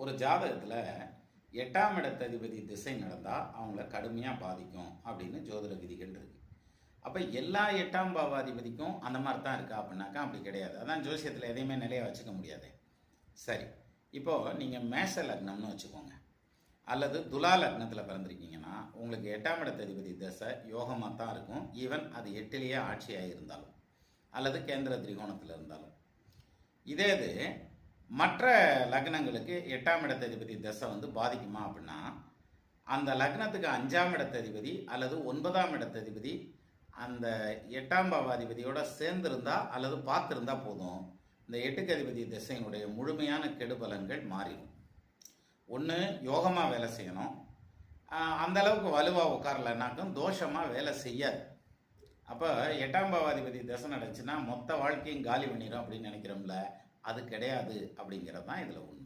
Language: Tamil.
ஒரு ஜாதகத்தில் 8ஆம் இடத்ததிபதி திசை நடந்தால் அவங்கள கடுமையாக பாதிக்கும் அப்படின்னு ஜோதிட விதிகள் இருக்கு. அப்போ எல்லா 8ஆம் பாவாதிபதிக்கும் அந்த மாதிரி தான் இருக்கா அப்படின்னாக்கா அப்படி கிடையாது. அதான் ஜோசியத்தில் எதையுமே நிலைய வச்சுக்க முடியாது. சரி, இப்போது நீங்கள் மேஷ லக்னம்னு வச்சுக்கோங்க, அல்லது துலா லக்னத்தில் பிறந்திருக்கீங்கன்னா உங்களுக்கு 8ஆம் இடத்ததிபதி திசை யோகமாக தான் இருக்கும். ஈவன் அது 8லேயே ஆட்சியாக இருந்தாலும் அல்லது கேந்திர திரிகோணத்தில் இருந்தாலும். இதே இது மற்ற லக்னங்களுக்கு 8ஆம் இடத்ததிபதி திசை பாதிக்குமா அப்படின்னா, அந்த லக்னத்துக்கு 5ஆம் இடத்ததிபதி அல்லது 9ஆம் இடத்ததிபதி அந்த 8ஆம் பாவாதிபதியோட சேர்ந்திருந்தா அல்லது பார்த்துருந்தா போதும், இந்த 8க்கு அதிபதி திசையினுடைய முழுமையான கெடுபலன்கள் மாறிடும். ஒன்று யோகமாக வேலை செய்யணும், அந்த அளவுக்கு வலுவாக உட்காரலனாக்கும் தோஷமாக வேலை செய்யாது. அப்போ 8ஆம் பாவாதிபதி திசை நடந்துச்சுன்னா மொத்த வாழ்க்கையும் காலி பண்ணிடும் அப்படின்னு நினைக்கிறோம்ல, அது கிடையாது அப்படிங்கிறது தான் இதில் உண்மை.